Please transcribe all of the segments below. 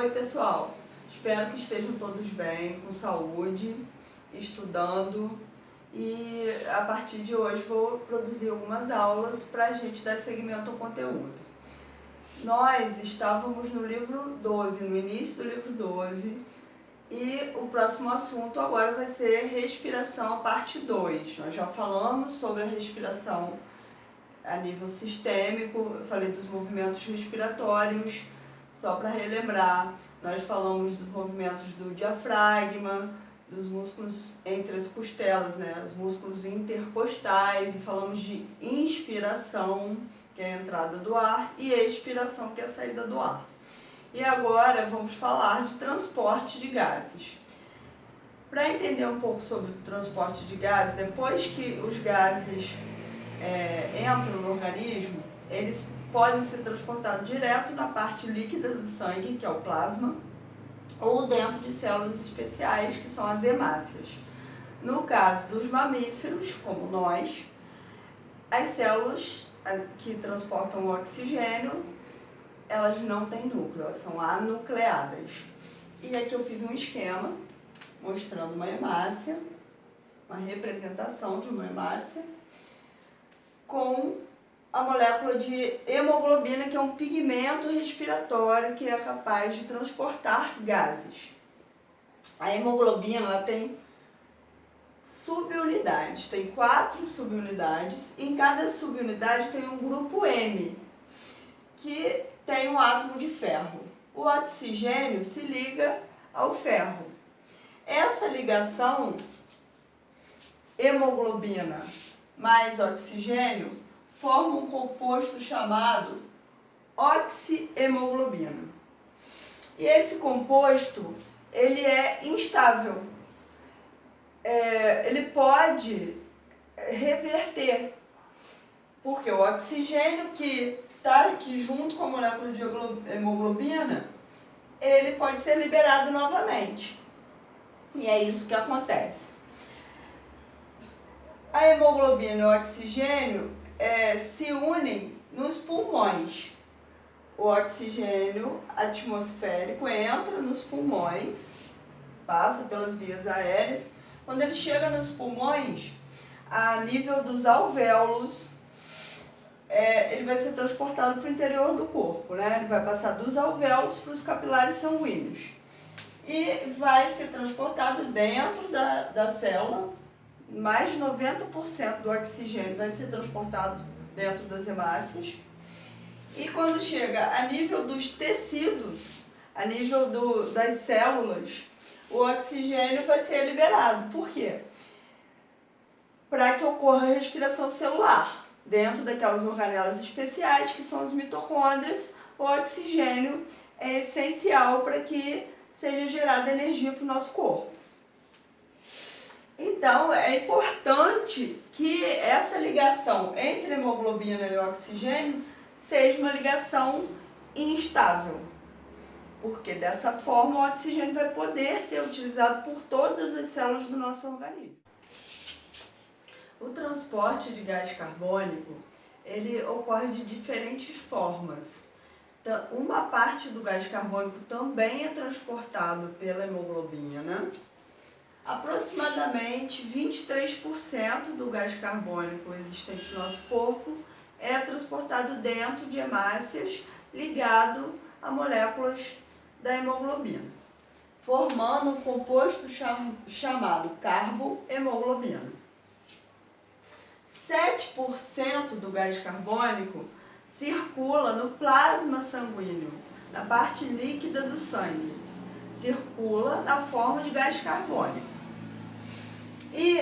Oi pessoal, espero que estejam todos bem, com saúde, estudando e a partir de hoje vou produzir algumas aulas para a gente dar seguimento ao conteúdo. Nós estávamos no livro 12, no início do livro 12 e o próximo assunto agora vai ser respiração, parte 2. Nós já falamos sobre a respiração a nível sistêmico, eu falei dos movimentos respiratórios. Só para relembrar, nós falamos dos movimentos do diafragma, dos músculos entre as costelas, né? Os músculos intercostais, e falamos de inspiração, que é a entrada do ar, e expiração, que é a saída do ar. E agora vamos falar de transporte de gases. Para entender um pouco sobre o transporte de gases, depois que os gases entram no organismo, eles podem ser transportados direto na parte líquida do sangue, que é o plasma, ou dentro de células especiais, que são as hemácias. No caso dos mamíferos, como nós, as células que transportam o oxigênio, elas não têm núcleo, elas são anucleadas. E aqui eu fiz um esquema mostrando uma hemácia, uma representação de uma hemácia, com a molécula de hemoglobina, que é um pigmento respiratório que é capaz de transportar gases. A hemoglobina ela tem subunidades, tem 4 subunidades, e em cada subunidade tem um grupo M, que tem um átomo de ferro. O oxigênio se liga ao ferro. Essa ligação, hemoglobina mais oxigênio, forma um composto chamado oxihemoglobina. E esse composto, ele é instável. Ele pode reverter, porque o oxigênio que está aqui junto com a molécula de hemoglobina, ele pode ser liberado novamente. E é isso que acontece. A hemoglobina e o oxigênio se unem nos pulmões. O oxigênio atmosférico entra nos pulmões, passa pelas vias aéreas. Quando ele chega nos pulmões, a nível dos alvéolos, ele vai ser transportado para o interior do corpo, né? Ele vai passar dos alvéolos para os capilares sanguíneos. E vai ser transportado dentro da célula. Mais de 90% do oxigênio vai ser transportado dentro das hemácias. E quando chega a nível dos tecidos, a nível das células, o oxigênio vai ser liberado. Por quê? Para que ocorra a respiração celular. Dentro daquelas organelas especiais, que são as mitocôndrias, o oxigênio é essencial para que seja gerada energia para o nosso corpo. Então, é importante que essa ligação entre hemoglobina e oxigênio seja uma ligação instável, porque dessa forma o oxigênio vai poder ser utilizado por todas as células do nosso organismo. O transporte de gás carbônico, ele ocorre de diferentes formas. Então, uma parte do gás carbônico também é transportado pela hemoglobina. Aproximadamente 23% do gás carbônico existente no nosso corpo é transportado dentro de hemácias ligado a moléculas da hemoglobina, formando um composto chamado carbohemoglobina. 7% do gás carbônico circula no plasma sanguíneo, na parte líquida do sangue. Circula na forma de gás carbônico. E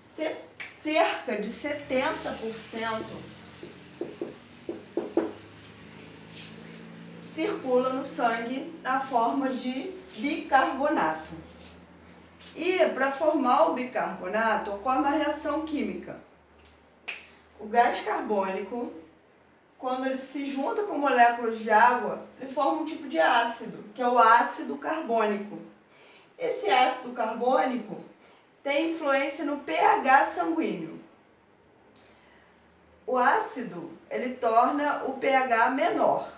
cerca de 70% circula no sangue na forma de bicarbonato. E para formar o bicarbonato ocorre uma reação química. O gás carbônico, quando ele se junta com moléculas de água, ele forma um tipo de ácido, que é o ácido carbônico. Esse ácido carbônico tem influência no pH sanguíneo. O ácido, ele torna o pH menor.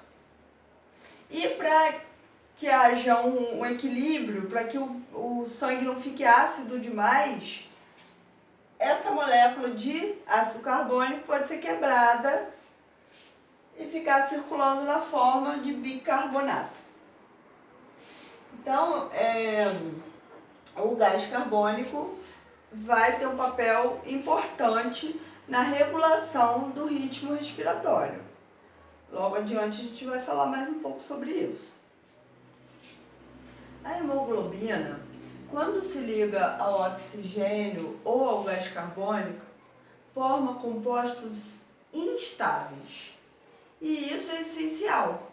E para que haja um equilíbrio, para que o sangue não fique ácido demais, essa molécula de ácido carbônico pode ser quebrada e ficar circulando na forma de bicarbonato. Então, o gás carbônico vai ter um papel importante na regulação do ritmo respiratório. Logo adiante a gente vai falar mais um pouco sobre isso. A hemoglobina, quando se liga ao oxigênio ou ao gás carbônico, forma compostos instáveis. E isso é essencial,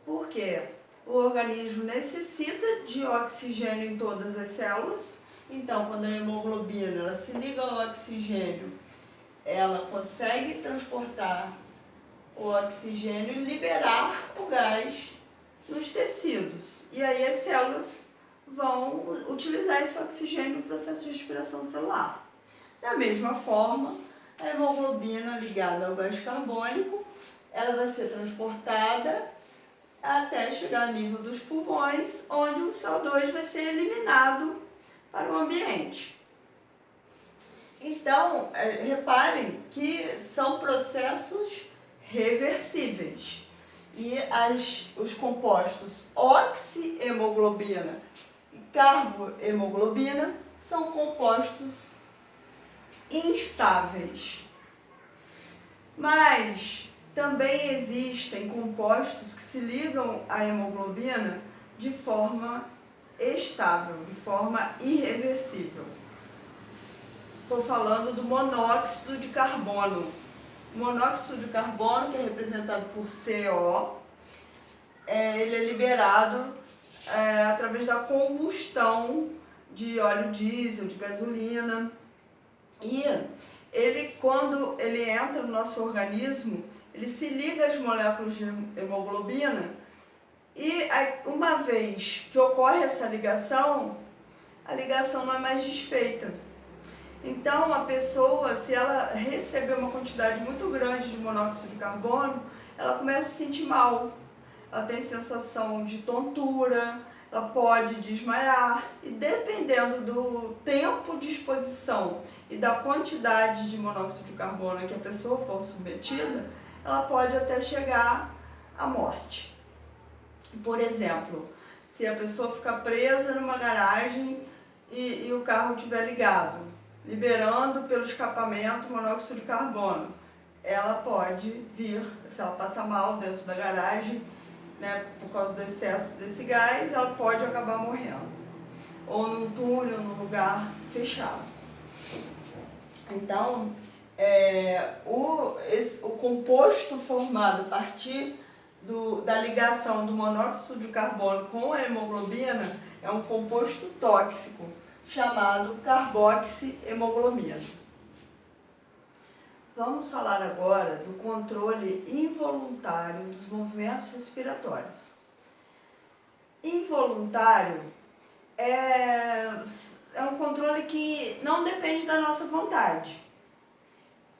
porque o organismo necessita de oxigênio em todas as células. Então, quando a hemoglobina ela se liga ao oxigênio, ela consegue transportar o oxigênio e liberar o gás nos tecidos. E aí as células vão utilizar esse oxigênio no processo de respiração celular. Da mesma forma, a hemoglobina ligada ao gás carbônico, ela vai ser transportada até chegar ao nível dos pulmões, onde o CO2 vai ser eliminado para o ambiente. Então, reparem que são processos reversíveis. E os compostos oxihemoglobina e carbohemoglobina são compostos instáveis. Mas também existem compostos que se ligam à hemoglobina de forma estável, de forma irreversível. Estou falando do monóxido de carbono. O monóxido de carbono, que é representado por CO, ele é liberado através da combustão de óleo diesel, de gasolina. E ele, quando ele entra no nosso organismo, ele se liga às moléculas de hemoglobina e uma vez que ocorre essa ligação, a ligação não é mais desfeita. Então, a pessoa, se ela receber uma quantidade muito grande de monóxido de carbono, ela começa a se sentir mal. Ela tem sensação de tontura, ela pode desmaiar e dependendo do tempo de exposição e da quantidade de monóxido de carbono a que a pessoa for submetida, ela pode até chegar à morte. Por exemplo, se a pessoa ficar presa numa garagem e o carro estiver ligado, liberando pelo escapamento monóxido de carbono, ela pode vir, se ela passar mal dentro da garagem, né, por causa do excesso desse gás, ela pode acabar morrendo. Ou num túnel, num lugar fechado. Então, o composto formado a partir da ligação do monóxido de carbono com a hemoglobina é um composto tóxico, chamado carboxihemoglobina. Vamos falar agora do controle involuntário dos movimentos respiratórios. Involuntário é um controle que não depende da nossa vontade.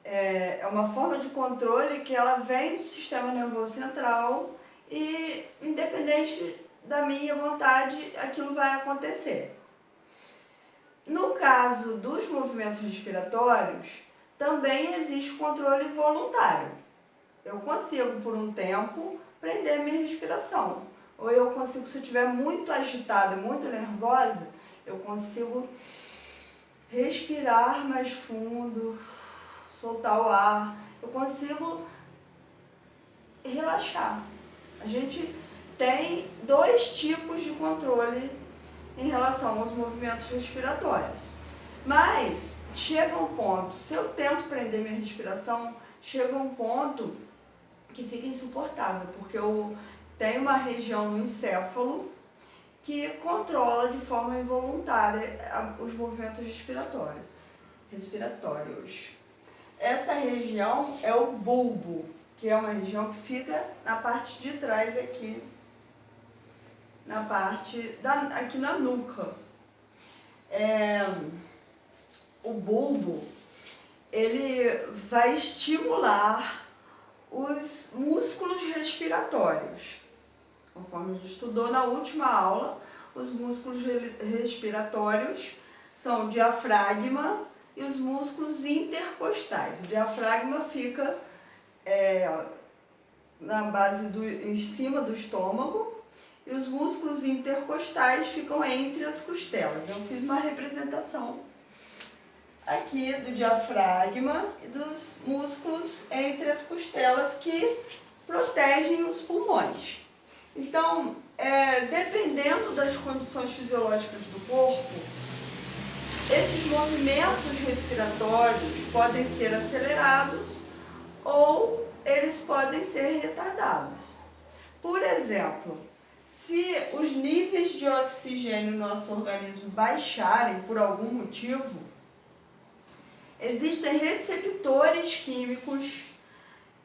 É uma forma de controle que ela vem do sistema nervoso central e, independente da minha vontade, aquilo vai acontecer. No caso dos movimentos respiratórios, também existe controle voluntário. Eu consigo, por um tempo, prender minha respiração. Ou eu consigo, se eu estiver muito agitada, muito nervosa, eu consigo respirar mais fundo, soltar o ar. Eu consigo relaxar. A gente tem dois tipos de controle em relação aos movimentos respiratórios. Mas chega um ponto, se eu tento prender minha respiração, chega um ponto que fica insuportável, porque eu tenho uma região no encéfalo que controla de forma involuntária os movimentos respiratórios. Essa região é o bulbo, que é uma região que fica na parte de trás aqui, aqui na nuca. O bulbo, ele vai estimular os músculos respiratórios. Conforme a gente estudou na última aula, os músculos respiratórios são o diafragma e os músculos intercostais. O diafragma fica na base em cima do estômago e os músculos intercostais ficam entre as costelas. Eu fiz uma representação aqui do diafragma e dos músculos entre as costelas que protegem os pulmões. Então, dependendo das condições fisiológicas do corpo, esses movimentos respiratórios podem ser acelerados ou eles podem ser retardados. Por exemplo, se os níveis de oxigênio no nosso organismo baixarem por algum motivo, existem receptores químicos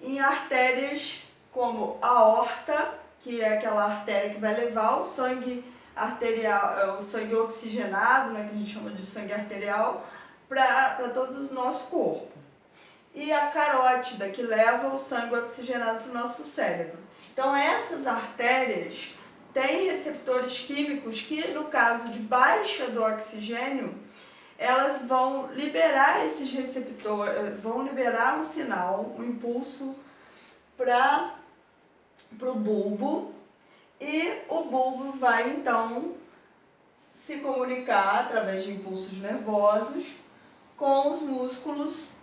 em artérias como a aorta, que é aquela artéria que vai levar o sangue arterial, o sangue oxigenado, né, que a gente chama de sangue arterial, para todo o nosso corpo. E a carótida, que leva o sangue oxigenado para o nosso cérebro. Então, essas artérias têm receptores químicos que, no caso de baixa do oxigênio, elas vão liberar esses receptores, vão liberar um sinal, um impulso para o bulbo, e o bulbo vai então se comunicar através de impulsos nervosos com os músculos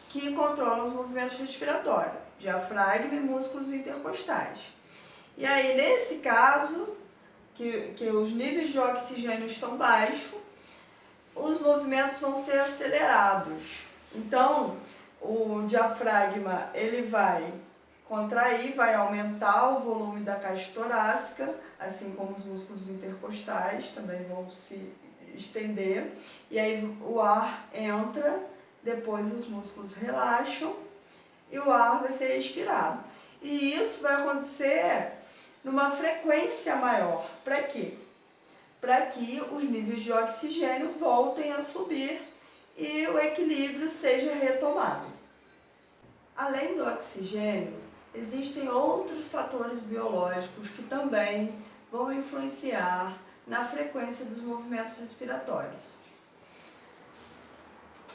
que controlam os movimentos respiratórios, diafragma e músculos intercostais. E aí, nesse caso, que os níveis de oxigênio estão baixos, os movimentos vão ser acelerados. Então, o diafragma ele vai contrair, vai aumentar o volume da caixa torácica, assim como os músculos intercostais também vão se estender. E aí o ar entra, depois os músculos relaxam e o ar vai ser expirado. E isso vai acontecer numa frequência maior. Para quê? Para que os níveis de oxigênio voltem a subir e o equilíbrio seja retomado. Além do oxigênio, existem outros fatores biológicos que também vão influenciar na frequência dos movimentos respiratórios.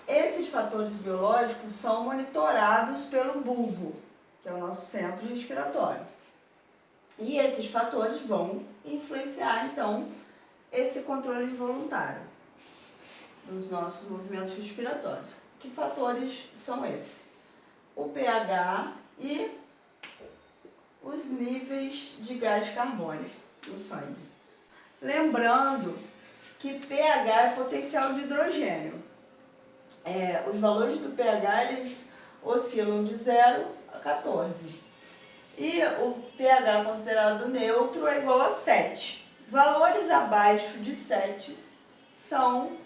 Esses fatores biológicos são monitorados pelo bulbo, que é o nosso centro respiratório. E esses fatores vão influenciar, então, esse controle involuntário dos nossos movimentos respiratórios. Que fatores são esses? O pH e os níveis de gás carbônico no sangue. Lembrando que pH é potencial de hidrogênio. Os valores do pH eles oscilam de 0 a 14. E o pH considerado neutro é igual a 7. Valores abaixo de 7 são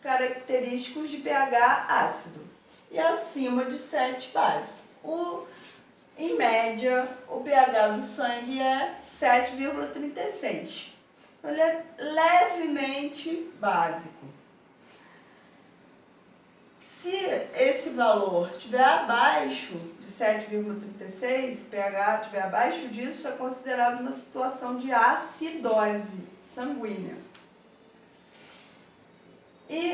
característicos de pH ácido e acima de 7 básico. Em média, o pH do sangue é 7,36. Então, ele é levemente básico. Se esse valor estiver abaixo de 7,36, pH estiver abaixo disso, é considerado uma situação de acidose sanguínea. E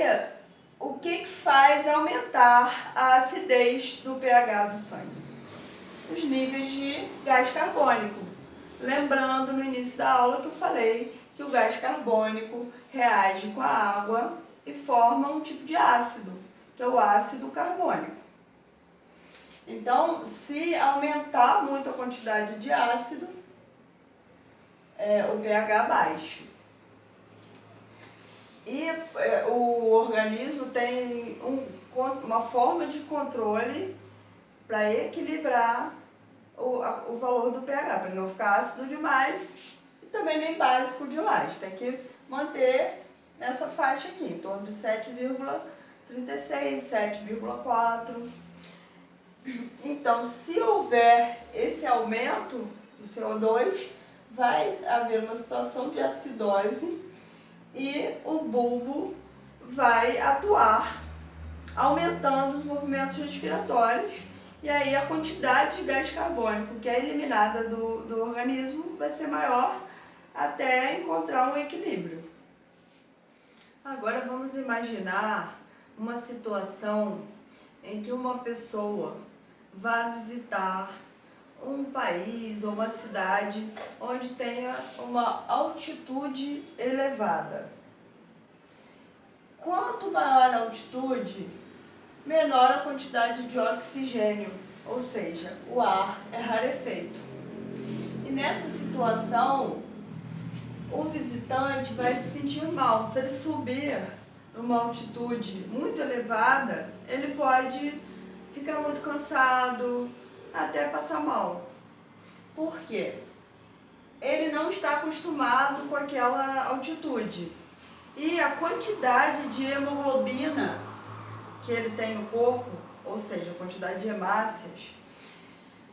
o que faz aumentar a acidez do pH do sangue? Os níveis de gás carbônico. Lembrando no início da aula que eu falei que o gás carbônico reage com a água e forma um tipo de ácido, que é o ácido carbônico. Então, se aumentar muito a quantidade de ácido, o pH baixa. E o organismo tem uma forma de controle para equilibrar o valor do pH, para não ficar ácido demais e também nem básico demais. Tem que manter nessa faixa aqui, em torno de 7,36, 7,4. Então, se houver esse aumento do CO2, vai haver uma situação de acidose e o bulbo vai atuar aumentando os movimentos respiratórios e aí a quantidade de gás carbônico que é eliminada do organismo vai ser maior até encontrar um equilíbrio. Agora vamos imaginar uma situação em que uma pessoa vá visitar um país ou uma cidade onde tenha uma altitude elevada. Quanto maior a altitude, menor a quantidade de oxigênio, ou seja, o ar é rarefeito. E nessa situação, o visitante vai se sentir mal. Se ele subir numa altitude muito elevada, ele pode ficar muito cansado, até passar mal. Por quê? Ele não está acostumado com aquela altitude. E a quantidade de hemoglobina que ele tem no corpo, ou seja, a quantidade de hemácias,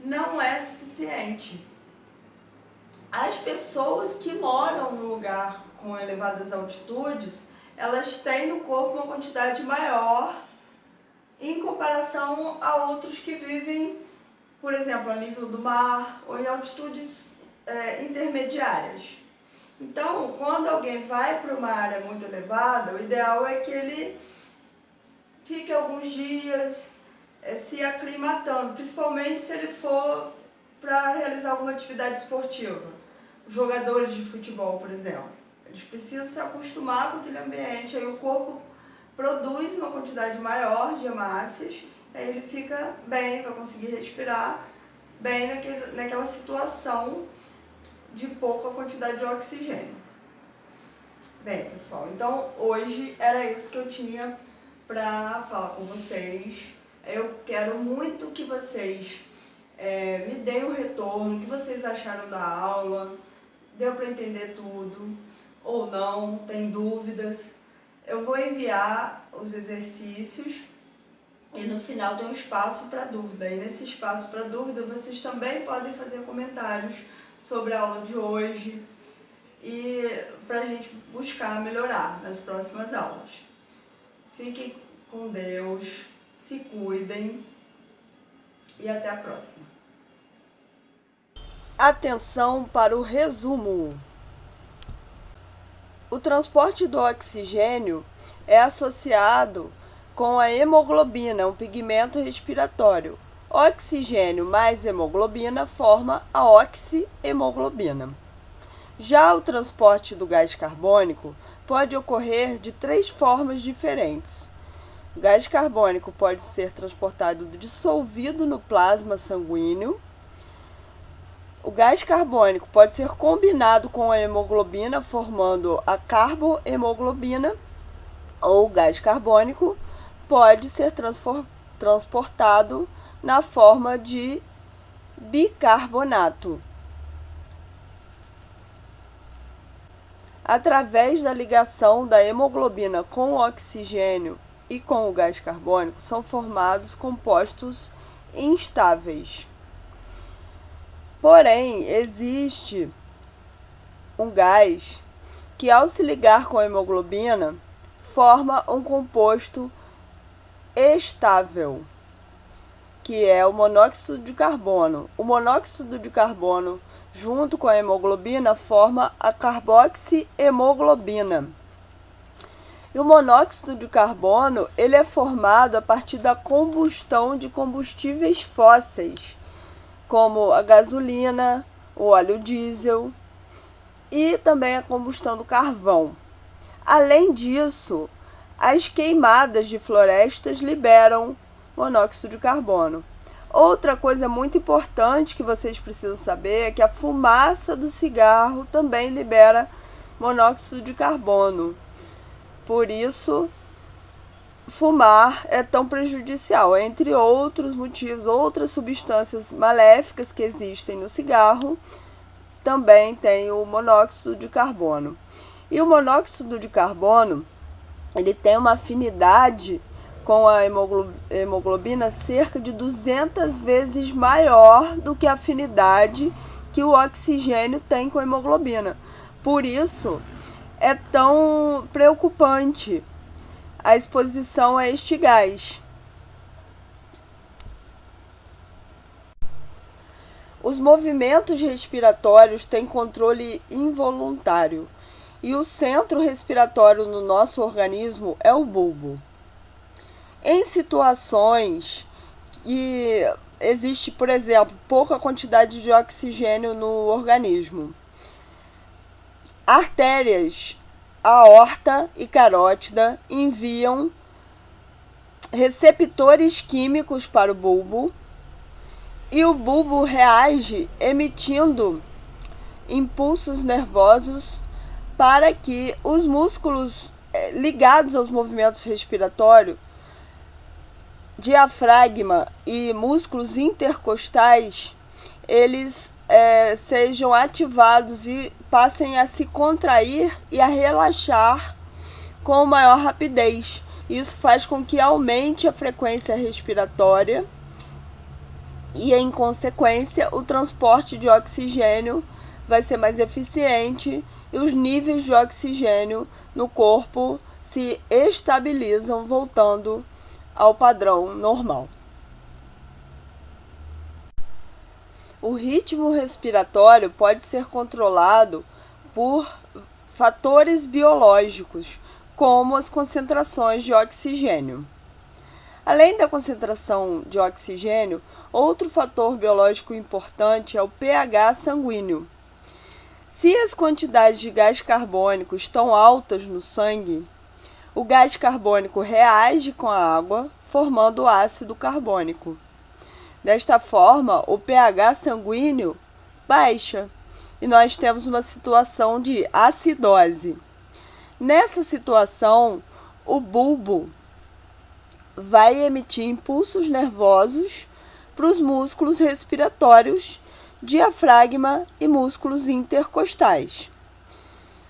não é suficiente. As pessoas que moram no lugar com elevadas altitudes, elas têm no corpo uma quantidade maior em comparação a outros que vivem, por exemplo, a nível do mar ou em altitudes intermediárias. Então, quando alguém vai para uma área muito elevada, o ideal é que ele fique alguns dias se aclimatando, principalmente se ele for para realizar alguma atividade esportiva. Os jogadores de futebol, por exemplo, eles precisam se acostumar com aquele ambiente, aí o corpo produz uma quantidade maior de hemácias, aí ele fica bem, vai conseguir respirar bem naquela situação de pouca quantidade de oxigênio. Bem, pessoal, então hoje era isso que eu tinha para falar com vocês. Eu quero muito que vocês me deem o retorno, o que vocês acharam da aula, deu para entender tudo ou não, tem dúvidas. Eu vou enviar os exercícios e no final tem um espaço para dúvida. E nesse espaço para dúvida vocês também podem fazer comentários sobre a aula de hoje e para a gente buscar melhorar nas próximas aulas. Fiquem com Deus, se cuidem e até a próxima. Atenção para o resumo. O transporte do oxigênio é associado com a hemoglobina, um pigmento respiratório. Oxigênio mais hemoglobina forma a oxihemoglobina. Já o transporte do gás carbônico pode ocorrer de 3 formas diferentes. O gás carbônico pode ser transportado dissolvido no plasma sanguíneo. O gás carbônico pode ser combinado com a hemoglobina, formando a carbohemoglobina, ou o gás carbônico pode ser transportado na forma de bicarbonato. Através da ligação da hemoglobina com o oxigênio e com o gás carbônico, são formados compostos instáveis. Porém, existe um gás que, ao se ligar com a hemoglobina, forma um composto estável, que é o monóxido de carbono. O monóxido de carbono, junto com a hemoglobina, forma a carboxihemoglobina. E o monóxido de carbono, ele é formado a partir da combustão de combustíveis fósseis, como a gasolina, o óleo diesel e também a combustão do carvão. Além disso, as queimadas de florestas liberam monóxido de carbono. Outra coisa muito importante que vocês precisam saber é que a fumaça do cigarro também libera monóxido de carbono. Por isso, fumar é tão prejudicial. Entre outros motivos, outras substâncias maléficas que existem no cigarro, também tem o monóxido de carbono. E o monóxido de carbono, ele tem uma afinidade com a hemoglobina cerca de 200 vezes maior do que a afinidade que o oxigênio tem com a hemoglobina. Por isso, é tão preocupante a exposição a este gás. Os movimentos respiratórios têm controle involuntário e o centro respiratório no nosso organismo é o bulbo. Em situações que existe, por exemplo, pouca quantidade de oxigênio no organismo, artérias, aorta e carótida enviam receptores químicos para o bulbo e o bulbo reage emitindo impulsos nervosos para que os músculos ligados aos movimentos respiratórios, diafragma e músculos intercostais, eles sejam ativados e passem a se contrair e a relaxar com maior rapidez. Isso faz com que aumente a frequência respiratória e, em consequência, o transporte de oxigênio vai ser mais eficiente e os níveis de oxigênio no corpo se estabilizam, voltando ao padrão normal. O ritmo respiratório pode ser controlado por fatores biológicos, como as concentrações de oxigênio. Além da concentração de oxigênio, outro fator biológico importante é o pH sanguíneo. Se as quantidades de gás carbônico estão altas no sangue, o gás carbônico reage com a água, formando o ácido carbônico. Desta forma, o pH sanguíneo baixa e nós temos uma situação de acidose. Nessa situação, o bulbo vai emitir impulsos nervosos para os músculos respiratórios, diafragma e músculos intercostais,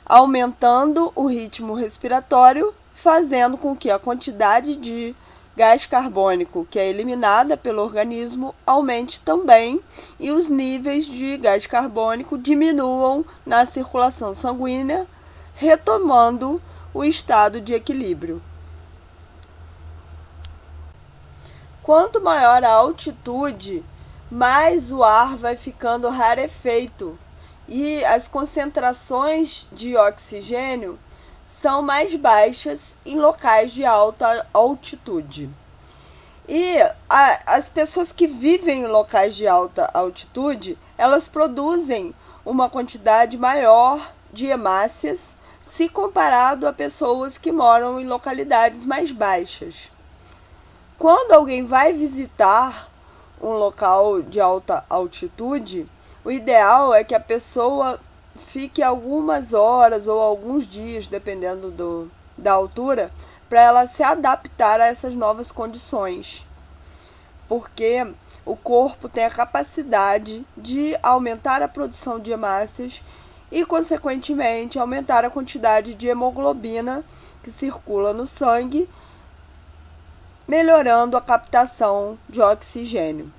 aumentando o ritmo respiratório, fazendo com que a quantidade de gás carbônico que é eliminada pelo organismo aumente também e os níveis de gás carbônico diminuam na circulação sanguínea, retomando o estado de equilíbrio. Quanto maior a altitude, mais o ar vai ficando rarefeito e as concentrações de oxigênio são mais baixas em locais de alta altitude. E as pessoas que vivem em locais de alta altitude, elas produzem uma quantidade maior de hemácias se comparado a pessoas que moram em localidades mais baixas. Quando alguém vai visitar um local de alta altitude, o ideal é que a pessoa fique algumas horas ou alguns dias, dependendo da altura, para ela se adaptar a essas novas condições. Porque o corpo tem a capacidade de aumentar a produção de hemácias e, consequentemente, aumentar a quantidade de hemoglobina que circula no sangue, melhorando a captação de oxigênio.